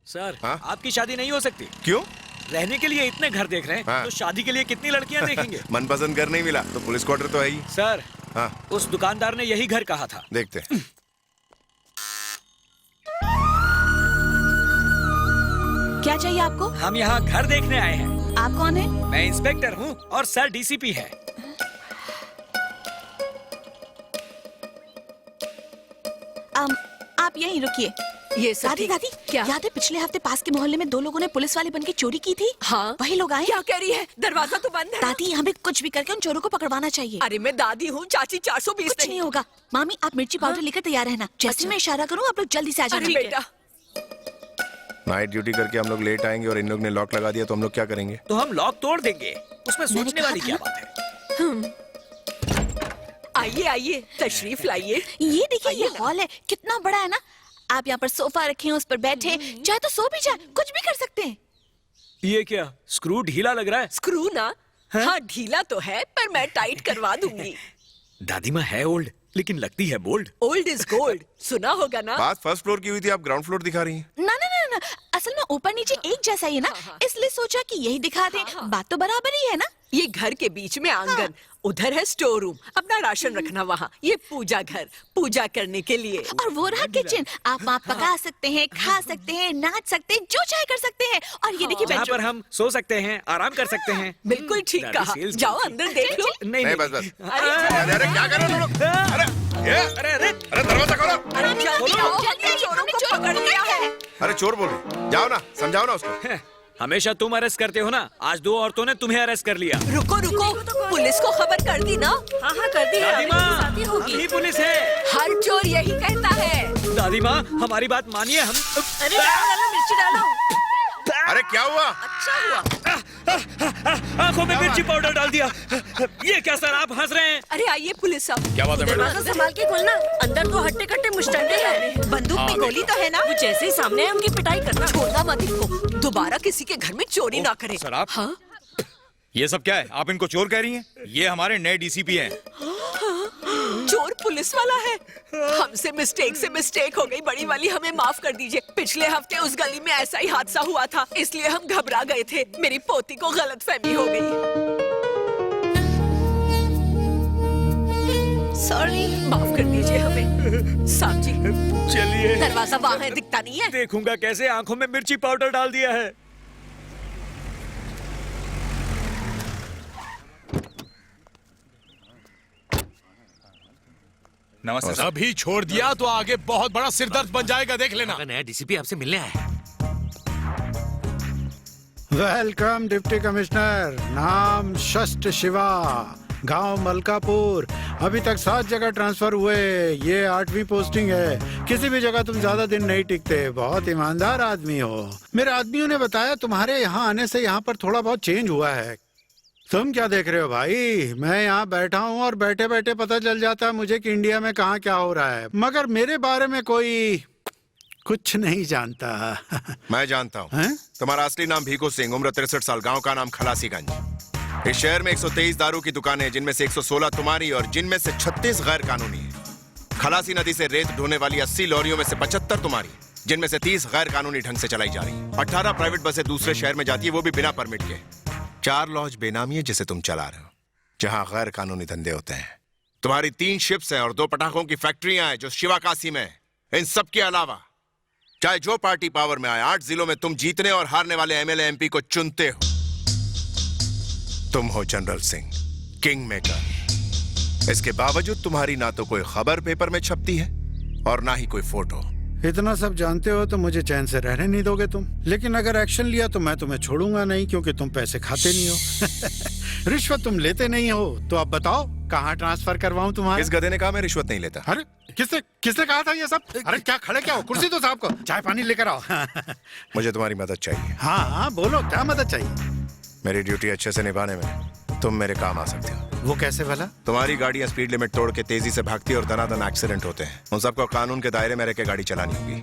Sir हाँ? आपकी शादी नहीं हो सकती। क्यों? रहने के लिए इतने घर देख रहे हैं हाँ। तो शादी के लिए कितनी लड़कियां देखेंगे। मनपसंद घर नहीं मिला तो पुलिस क्वार्टर तो है ही। सर हाँ, उस दुकानदार ने यही घर कहा था। देखते हैं। क्या चाहिए आपको? हम यहाँ घर देखने आए हैं। आप कौन है? मैं इंस्पेक्टर हूँ और सर डीसीपी है। आप यहीं रुकिए। ये सब दादी दादी क्या? याद है पिछले हफ्ते पास के मोहल्ले में 2 लोगों ने पुलिस वाले बनके चोरी की थी? हाँ। वही लोग आए। क्या कह रही है? दरवाजा तो बंद है। दादी हमें कुछ भी करके उन चोरों को पकड़वाना चाहिए। अरे मैं दादी हूँ, चाची 420 कुछ नहीं होगा। मामी आप मिर्ची पाउडर लेकर तैयार रहना। जैसे मैं इशारा करूँ आप लोग जल्दी से आ अरे जाना। बेटा, नाइट ड्यूटी करके हम लोग लेट आएंगे और इन लोग ने लॉक लगा दिया तो हम लोग क्या करेंगे? तो हम लॉक तोड़ देंगे। उसमें मैंने सोचने कहा वाली था क्या ना। बात है। आइए आइए, तशरीफ लाइए। ये देखिए ये हॉल है, कितना बड़ा है ना। आप यहाँ पर सोफा रखे हैं, उस पर बैठे, चाहे तो सो भी जाए, कुछ भी कर सकते हैं। ये क्या स्क्रू ढीला लग रहा है। स्क्रू ना? हाँ ढीला तो है पर मैं टाइट करवा दूंगी। दादी माँ है ओल्ड लेकिन लगती है बोल्ड। ओल्ड इज गोल्ड, सुना होगा ना? बात फर्स्ट फ्लोर की हुई थी, आप ग्राउंड फ्लोर दिखा रही हैं। ना ना ना ना, असल में ऊपर नीचे एक जैसा ही है ना, इसलिए सोचा कि यही दिखा दें। बात तो बराबर ही है ना। ये घर के बीच में आंगन, उधर है स्टोर रूम, अपना राशन रखना वहाँ। ये पूजा घर, पूजा करने के लिए। और वो रहा किचन, आप वहाँ पका सकते हैं, खा सकते हैं, नाच सकते हैं, जो चाहे कर सकते हैं। और ये देखिए जहाँ बेडरूम। पर हम सो सकते हैं, आराम कर सकते हैं। बिल्कुल ठीक दादी कहा। सेल्स जाओ करती। अंदर देख लो। नहीं नहीं बस बस। अरे अरे क्या कर रहे हो तुम लोग? अरे ये अरे अरे अरे दरवाजा खोलो। अरे जल्दी आओ, जल्दी आइए, चोरों हमने को चोर पकड़ लिया है। अरे चोर बोल रही, जाओ ना, समझाओ ना उसको। हमेशा तुम अरेस्ट करते हो ना, आज 2 औरतों ने तुम्हें अरेस्ट कर लिया। रुको रुको, पुलिस को खबर कर दी ना? हाँ हाँ कर दी दादी माँ हम ही पुलिस है। हर चोर यही कहता है। दादी माँ हमारी बात मानिए। हम अरे डालो मिर्ची डालो। अरे क्या हुआ? अच्छा हुआ। आंखों में मिर्ची पाउडर डाल दिया। ये क्या सर आप हंस रहे हैं। अरे आइए पुलिस साहब। क्या बात है मैडम? दरवाजा संभाल के खोलना, अंदर तो हट्टे कट्टे मुस्टंडे हैं। बंदूक में गोली तो है ना? वो जैसे ही सामने है उनकी पिटाई करना। छोड़ना मत इनको, दोबारा किसी के घर में चोरी ना करे। सर आप हाँ? ये सब क्या है? आप इनको चोर कह रही हैं? ये हमारे नए डीसीपी हैं। चोर पुलिस वाला है। हमसे मिस्टेक हो गई बड़ी वाली, हमें माफ कर दीजिए। पिछले हफ्ते उस गली में ऐसा ही हादसा हुआ था, इसलिए हम घबरा गए थे। मेरी पोती को गलतफहमी हो गई। सॉरी, माफ कर दीजिए हमें। साहब जी चलिए दरवाजा वहाँ है, दिखता नहीं है। देखूंगा कैसे आंखों में मिर्ची पाउडर डाल दिया है। नमस्ते सर। अभी छोड़ दिया तो आगे बहुत बड़ा सिरदर्द बन जाएगा, देख लेना। नया डीसीपी आपसे मिलने आया है। Welcome deputy commissioner. नाम शस्ट शिवा, गांव मलकापुर। अभी तक 7 जगह ट्रांसफर हुए, ये 8वीं पोस्टिंग है। किसी भी जगह तुम ज्यादा दिन नहीं टिकते, बहुत ईमानदार आदमी हो। मेरे आदमियों ने बताया तुम्हारे यहाँ आने से यहाँ पर थोड़ा बहुत चेंज हुआ है। तुम क्या देख रहे हो भाई? मैं यहाँ बैठा हूँ और बैठे बैठे पता चल जाता है मुझे कि इंडिया में कहाँ क्या हो रहा है, मगर मेरे बारे में कोई कुछ नहीं जानता। मैं जानता हूँ। हैं? तुम्हारा असली नाम भीखू सिंह, उम्र 63 साल, गांव का नाम खलासीगंज। इस शहर में 123 दारू की दुकानें हैं, जिनमें से 116 तुम्हारी और जिनमें से 36 गैर कानूनी है। खलासी नदी से रेत ढोने वाली 80 लॉरियों में से 75 तुम्हारी, जिनमें से 30 गैर कानूनी ढंग से चलाई जा रही। 18 प्राइवेट बसें दूसरे शहर में जाती है, वो भी बिना परमिट के। 4 लॉज बेनामी है जिसे तुम चला रहे हो, जहाँ गैर कानूनी धंधे होते हैं। तुम्हारी 3 शिप्स हैं और 2 पटाखों की फैक्ट्रियां हैं जो शिवाकाशी में है। इन सब के अलावा चाहे जो पार्टी पावर में आए, 8 जिलों में तुम जीतने और हारने वाले एमएलए एमपी को चुनते हो। तुम हो जनरल सिंह, किंग मेकर। इसके बावजूद तुम्हारी ना तो कोई खबर पेपर में छपती है और ना ही कोई फोटो। इतना सब जानते हो तो मुझे चैन से रहने नहीं दोगे तुम। लेकिन अगर एक्शन लिया तो मैं तुम्हें छोड़ूंगा नहीं, क्योंकि तुम पैसे खाते नहीं हो। रिश्वत तुम लेते नहीं हो, तो अब बताओ कहाँ ट्रांसफर करवाऊं तुम्हारा? इस गधे ने कहा मैं रिश्वत नहीं लेता। अरे किसने किसने कहा था ये सब? अरे क्या खड़े क्या हो? कुर्सी तो साहब को चाय पानी लेकर आओ। मुझे तुम्हारी मदद चाहिए। हाँ हाँ बोलो, क्या मदद चाहिए? मेरी ड्यूटी अच्छे से निभाने में तुम मेरे काम आ सकते हो। वो कैसे भला? तुम्हारी गाड़ियां स्पीड लिमिट तोड़ के तेजी से भागती और दनादन एक्सीडेंट होते हैं। उन सबको कानून के दायरे में रह के गाड़ी चलानी होगी।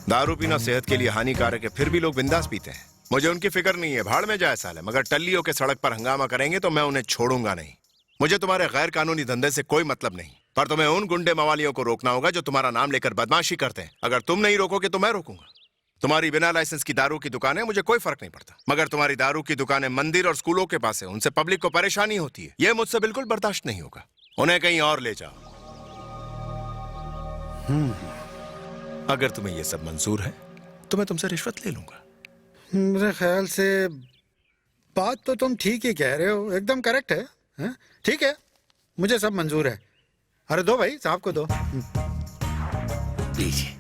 दारू पीना सेहत के लिए हानिकारक है, फिर भी लोग बिंदास पीते हैं। मुझे उनकी फिक्र नहीं है, भाड़ में जाए साले। मगर टल्लियों के सड़क पर हंगामा करेंगे तो मैं उन्हें छोड़ूंगा नहीं। मुझे तुम्हारे गैर कानूनी धंधे से कोई मतलब नहीं, पर तुम्हें उन गुंडे मवालियों को रोकना होगा जो तुम्हारा नाम लेकर बदमाशी करते हैं। अगर तुम नहीं रोकोगे तो मैं रोकूंगा। तुम्हारी बिना लाइसेंस की दारू की दुकान है, मुझे कोई फर्क नहीं पड़ता, मगर तुम्हारी दारू की दुकानें मंदिर और स्कूलों के पास है, उनसे पब्लिक को परेशानी होती है। यह मुझसे बिल्कुल बर्दाश्त नहीं होगा। उन्हें कहीं और ले जाओ। अगर तुम्हें यह सब मंजूर है तो मैं तुमसे रिश्वत ले लूंगा। मेरे ख्याल से बात तो तुम ठीक ही कह रहे हो, एकदम करेक्ट है, हैं? ठीक है, मुझे सब मंजूर है। अरे दो भाई, साहब को दो। लीजिए,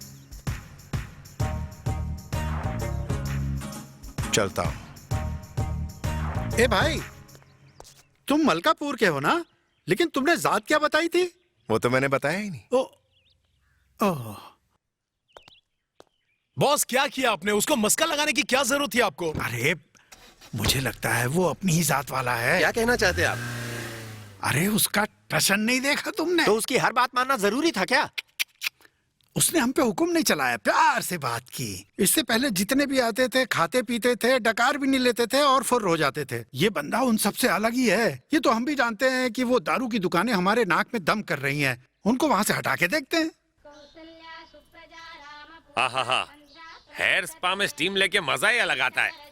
चलता हूं। ए भाई, तुम मलकापुर के हो ना? लेकिन तुमने जात क्या बताई थी? वो तो मैंने बताया ही नहीं। ओह, बॉस क्या किया आपने? उसको मस्का लगाने की क्या जरूरत थी आपको? अरे मुझे लगता है वो अपनी ही जात वाला है। क्या कहना चाहते हैं आप? अरे उसका टशन नहीं देखा तुमने? तो उसकी हर बात मानना जरूरी था क्या? उसने हम पे हुक्म नहीं चलाया, प्यार से बात की। इससे पहले जितने भी आते थे खाते पीते थे, डकार भी नहीं लेते थे और फुर्र हो जाते थे। ये बंदा उन सबसे अलग ही है। ये तो हम भी जानते हैं कि वो दारू की दुकानें हमारे नाक में दम कर रही हैं। उनको वहाँ से हटा के देखते हैं। हा हेयर स्पा में स्टीम लेके मजा ही अलग आता है।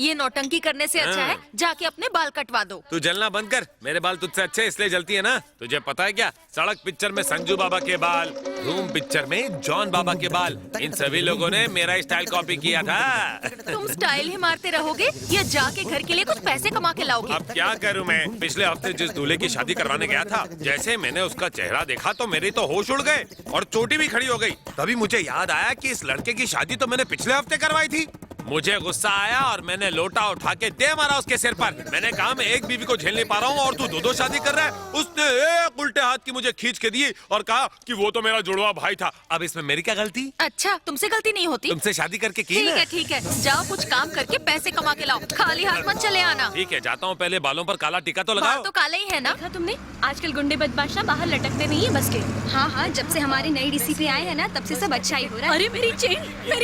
ये नौटंकी करने से अच्छा है जाके अपने बाल कटवा दो। तू जलना बंद कर, मेरे बाल तुझसे अच्छे इसलिए जलती है ना। तुझे पता है क्या, सड़क पिक्चर में संजू बाबा के बाल, धूम पिक्चर में जॉन बाबा के बाल, इन सभी लोगों ने मेरा स्टाइल कॉपी किया था। तुम स्टाइल ही मारते रहोगे या जाके घर के लिए कुछ पैसे कमा के लाओगे? अब क्या करूं मैं? पिछले हफ्ते जिस दूल्हे की शादी करवाने गया था, जैसे मैंने उसका चेहरा देखा तो मेरे तो होश उड़ गए और चोटी भी खड़ी हो गई। तभी मुझे याद आया कि इस लड़के की शादी तो मैंने पिछले हफ्ते करवाई थी। मुझे गुस्सा आया और मैंने लोटा उठा के दे मारा उसके सिर पर। मैंने कहा मैं एक बीवी को झेल नहीं पा रहा हूँ और तू दो शादी कर रहा है। उसने एक उल्टे हाथ की मुझे खींच के दी और कहा कि वो तो मेरा जुड़वा भाई था। अब इसमें मेरी क्या गलती? अच्छा, तुमसे गलती नहीं होती? तुमसे शादी करके की ना? ठीक है, जाओ कुछ काम करके पैसे कमा के लाओ, खाली हाथ मत चले आना। ठीक है, जाता हूँ, पहले बालों पर काला टीका तो लगाओ। बाल तो काले ही है ना? देखा तुमने, आजकल गुंडे बदमाश बाहर लटकते नहीं है बस के। हाँ, जब से हमारे नए डीसीपी आए हैं ना, तब से सब अच्छा ही हो रहा है। अरे मेरी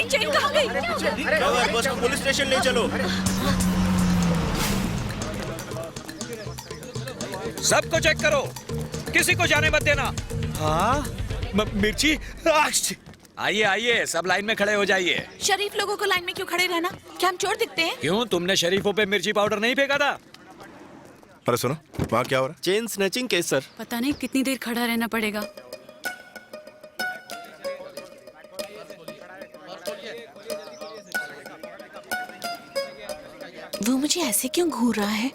चेन कहाँ गई? पुलिस स्टेशन ले चलो। सबको चेक करो, किसी को जाने मत देना। हाँ मिर्ची, आइए आइए, सब लाइन में खड़े हो जाइए। शरीफ लोगों को लाइन में क्यों खड़े रहना? क्या हम चोर दिखते हैं? क्यों, तुमने शरीफों पे मिर्ची पाउडर नहीं फेंका था? अरे सुनो, वहाँ क्या हो रहा है? Chain snatching case sir. पता नहीं कितनी देर खड़ा रहना पड़ेगा। वो मुझे ऐसे क्यों घूर रहा है?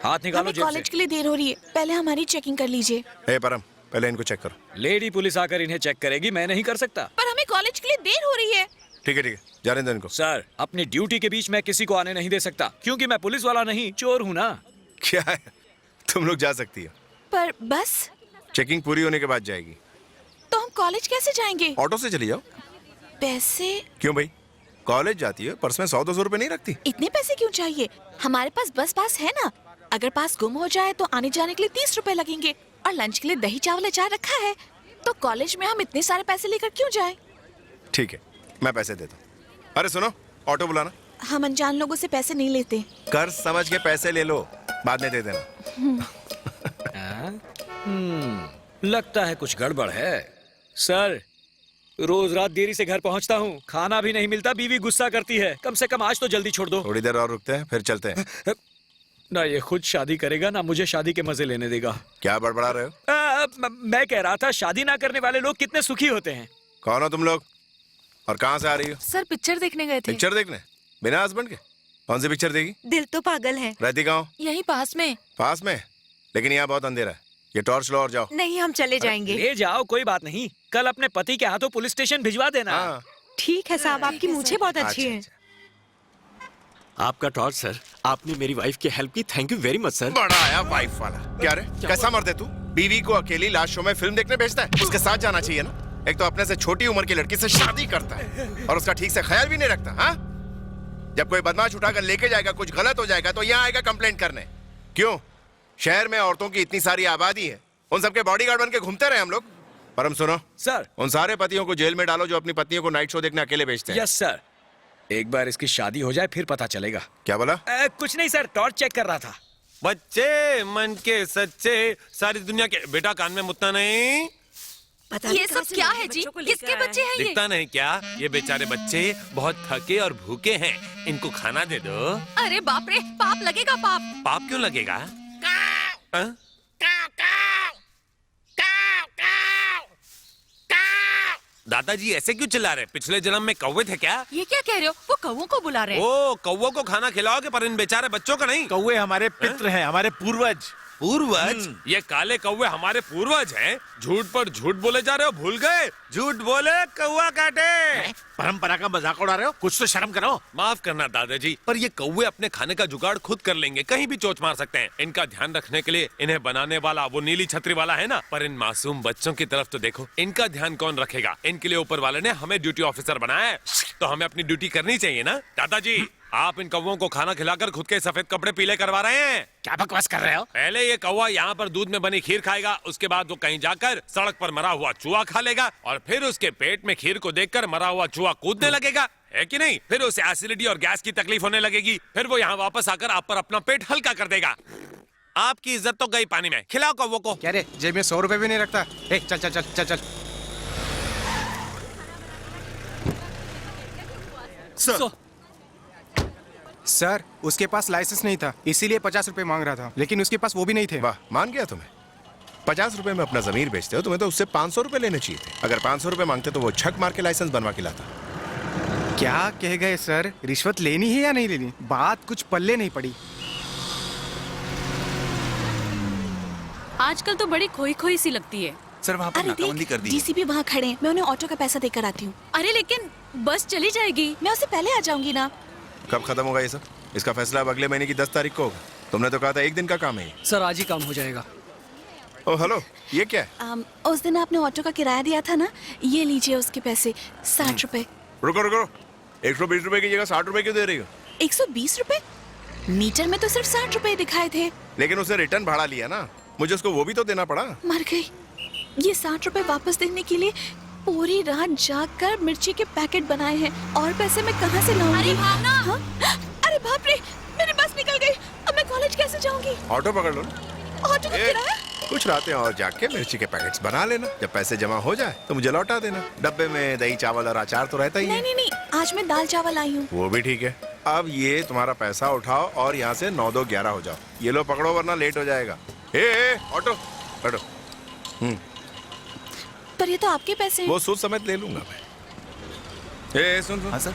हाथ निकालो हमें जेब कॉलेज से। के लिए देर हो रही है, पहले हमारी चेकिंग कर लीजिए। ए परम, पहले इनको चेक करो। लेडी पुलिस आकर इन्हें चेक करेगी, मैं नहीं कर सकता। पर हमें कॉलेज के लिए देर हो रही है। ठीक है, जाने दो इनको। सर, अपनी ड्यूटी के बीच में किसी को आने नहीं दे सकता, क्योंकि मैं पुलिस वाला नहीं, चोर हूँ ना। क्या है, तुम लोग जा सकती हो। पर बस, चेकिंग पूरी होने के बाद जाएगी। तो हम कॉलेज कैसे जाएंगे? ऑटो से चली जाओ। पैसे? क्यों भाई, कॉलेज जाती है, पर्स में 100-200 रुपए नहीं रखती? इतने पैसे क्यों चाहिए? हमारे पास बस पास है ना। अगर पास गुम हो जाए तो आने जाने के लिए 30 रुपए लगेंगे और लंच के लिए दही चावल अचार रखा है। तो कॉलेज में हम इतने सारे पैसे लेकर क्यों जाएं? ठीक है, मैं पैसे देता हूँ। अरे सुनो, ऑटो बुलाना। हम अनजान लोगों से पैसे नहीं लेते। कर्ज समझ के पैसे ले लो, बाद में दे देना। लगता है कुछ गड़बड़ है। सर, रोज रात देरी से घर पहुंचता हूँ, खाना भी नहीं मिलता, बीवी गुस्सा करती है। कम से कम आज तो जल्दी छोड़ दो। थोड़ी देर और रुकते हैं, फिर चलते हैं। ना ये खुद शादी करेगा, ना मुझे शादी के मजे लेने देगा। क्या बड़बड़ा रहे हो? मैं कह रहा था, शादी ना करने वाले लोग कितने सुखी होते हैं। कौन हो तुम लोग और कहाँ से आ रही हो? सर, पिक्चर देखने गए थे। पिक्चर देखने? बिना हस्बैंड के? कौन सी पिक्चर देखी? दिल तो पागल है। रहती कहाँ हो? यहीं पास में। पास में? लेकिन यहाँ बहुत अंधेरा है, ये टॉर्च लो और जाओ। नहीं, हम चले जाएंगे। ले जाओ, कोई बात नहीं। कल अपने पति के हाथों पुलिस स्टेशन भिजवा देना। हाँ। ठीक है साहब, आपकी मूछें बहुत अच्छी हैं। आपका टॉर्च सर, आपने मेरी वाइफ की हेल्प की, thank you very much sir. बड़ा आया वाइफ वाला। क्या रे, कैसा मर्द है तू? बीवी को अकेली लास्ट शो में फिल्म देखने भेजता है? उसके साथ जाना चाहिए ना। एक तो अपने से छोटी उम्र की लड़की से शादी करता है और उसका ठीक से ख्याल भी नहीं रखता। हाँ, जब कोई बदमाश उठाकर लेके जाएगा, कुछ गलत हो जाएगा तो यहाँ आएगा कंप्लेंट करने। क्यों? शहर में औरतों की इतनी सारी आबादी है, उन सबके बॉडीगार्ड बन के घूमते रहे हम लोग। परम सुनो सर, उन सारे पतियों को जेल में डालो जो अपनी पत्नियों को नाइट शो देखने अकेले भेजते हैं। Yes sir. एक बार इसकी शादी हो जाए फिर पता चलेगा। क्या बोला? कुछ नहीं सर, टॉर्च चेक कर रहा था। बच्चे मन के सच्चे, सारी दुनिया के। बेटा कान में मुतना नहीं। पता ये सब क्या है जी? किसके बच्चे हैं ये? दिखता नहीं क्या? ये बेचारे बच्चे बहुत थके और भूखे हैं, इनको खाना दे दो। अरे बाप रे, पाप लगेगा पाप। पाप क्यों लगेगा? हाँ? दादाजी ऐसे क्यों चिल्ला रहे? पिछले जन्म में कौवे थे क्या? ये क्या कह रहे हो? वो कौवों को बुला रहे हैं। ओ, कौवों को खाना खिलाओगे पर इन बेचारे बच्चों का नहीं। कौवे हमारे पित्र हैं, हमारे पूर्वज। पूर्वज? ये काले कौवे हमारे पूर्वज हैं? झूठ पर झूठ बोले जा रहे हो, भूल गए? झूठ बोले कौवा काटे। परंपरा का मजाक उड़ा रहे हो, कुछ तो शर्म करो। माफ करना दादाजी, पर ये कौवे अपने खाने का जुगाड़ खुद कर लेंगे, कहीं भी चोंच मार सकते हैं। इनका ध्यान रखने के लिए इन्हें बनाने वाला वो नीली छतरी वाला है ना, पर इन मासूम बच्चों की तरफ तो देखो। इनका ध्यान कौन रखेगा? इनके लिए ऊपर वाले ने हमें ड्यूटी ऑफिसर बनाया है, तो हमें अपनी ड्यूटी करनी चाहिए ना। दादाजी, आप इन कौवों को खाना खिलाकर खुद के सफेद कपड़े पीले करवा रहे हैं। क्या बकवास कर रहे हो? पहले ये कौवा यहाँ पर दूध में बनी खीर खाएगा, उसके बाद वो कहीं जाकर सड़क पर मरा हुआ चूहा खा लेगा, और फिर उसके पेट में खीर को देखकर मरा हुआ चूहा कूदने लगेगा, है कि नहीं? फिर उसे एसिडिटी और गैस की तकलीफ होने लगेगी, फिर वो यहाँ वापस आकर आप पर अपना पेट हल्का कर देगा। आपकी इज्जत तो गई पानी में। खिलाओ कौवों को। क्या रे, जेब में 100 रुपए भी नहीं रखता? ए, चल चल चल चल चल। सर, उसके पास लाइसेंस नहीं था, इसीलिए 50 रुपए मांग रहा था, लेकिन उसके पास वो भी नहीं थे। वाह, मान गया तुम्हें। 50 रुपए में अपना जमीर बेचते हो, तुम्हें तो उससे 500 रुपए लेने चाहिए थे। अगर 500 रुपए मांगते तो वो छक मार के लाइसेंस बनवा के लाता। क्या कह गए सर? रिश्वत लेनी है या नहीं लेनी? बात कुछ पल्ले नहीं पड़ी। आजकल तो बड़ी खोई खोई सी लगती है। सर वहाँ पर नाकाबंदी कर दी। जीसीपी वहाँ खड़े हैं, मैं उन्हें ऑटो का पैसा देकर आती हूँ। अरे लेकिन बस चली जाएगी। मैं उससे पहले आ जाऊंगी ना। कब खत्म होगा ये सब? इसका फैसला अब अगले महीने की 10 तारीख को होगा। तुमने तो कहा था 1 दिन का काम है ये। सर आज ही काम हो जाएगा। ओ हेलो, ये क्या है? उस दिन आपने ऑटो का किराया दिया था ना, ये लीजिए उसके पैसे, 60 रुपए। रुको रुको, 120 रुपए की जगह 60 रुपए क्यों दे रही हो? 120 रुपए? मीटर में तो सिर्फ 60 रुपए दिखाए थे। लेकिन उसने रिटर्न भाड़ा लिया ना, मुझे उसको वो भी तो देना पड़ा। मर गई। ये 60 रुपए वापस देने के लिए पूरी रात जागकर मिर्ची के पैकेट बनाए हैं, और पैसे मैं कहाँ से लाऊंगी? अरे भावना! हाँ? अरे बाप रे, मेरी बस निकल गई। अब मैं कॉलेज कैसे जाऊंगी? ऑटो पकड़ लो। ऑटो का किराया? कुछ रातें और जाके मिर्ची के पैकेट्स बना लेना, जब पैसे जमा हो जाए तो मुझे लौटा देना। डब्बे में दही चावल और अचार तो रहता ही है। नहीं, आज मैं दाल चावल आई हूँ। वो भी ठीक है। अब ये तुम्हारा पैसा उठाओ और यहाँ से 9 2 11 हो जाओ। ये लो पकड़ो वरना लेट हो जाएगा। ए, ऑटो हटो। पर ये तो आपके पैसे हैं। वो सूद समेत ले लूंगा मैं। सुन। हाँ सर।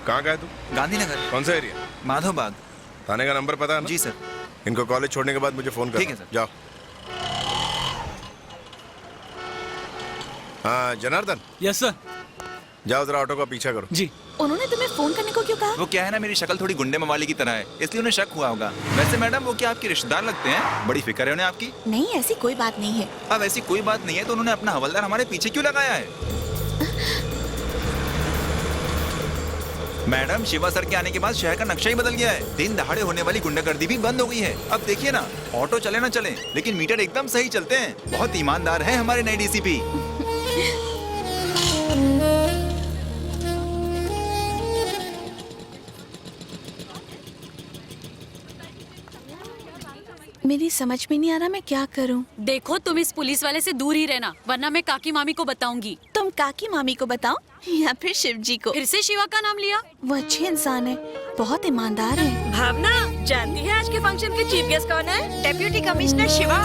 कहाँ गए तू? गांधीनगर। कौन सा एरिया? माधवबाग। थाने का नंबर पता है ना? जी सर। इनको कॉलेज छोड़ने के बाद मुझे फोन कर। ठीक है सर। जाओ। हाँ जनार्दन। Yes sir. जाओ जरा ऑटो का पीछा करो। जी। उन्होंने तुम्हें फोन करने को क्यों कहा? वो क्या है ना, मेरी शक्ल थोड़ी गुंडे मवाली की तरह है, इसलिए उन्हें शक हुआ होगा। वैसे मैडम वो क्या आपके रिश्तेदार लगते हैं? बड़ी फिक्र है उन्हें आपकी। नहीं, ऐसी कोई बात नहीं है। अब ऐसी कोई बात नहीं है तो उन्होंने अपना हवलदार हमारे पीछे क्यों लगाया है? मैडम, शिवा सर के आने के बाद शहर का नक्शा ही बदल गया है। दिन दहाड़े होने वाली गुंडागर्दी भी बंद हो गई है। अब देखिए ना, ऑटो चले ना चले, लेकिन मीटर एकदम सही चलते हैं। बहुत ईमानदार है हमारे नए डीसीपी। मेरी समझ में नहीं आ रहा मैं क्या करूं। देखो, तुम इस पुलिस वाले से दूर ही रहना, वरना मैं काकी मामी को बताऊंगी। तुम काकी मामी को बताओ या फिर शिव जी को? फिर से शिवा का नाम लिया। वो अच्छे इंसान है, बहुत ईमानदार है। भावना, जानती है आज के फंक्शन के चीफ गेस्ट कौन है? Deputy commissioner Shiva.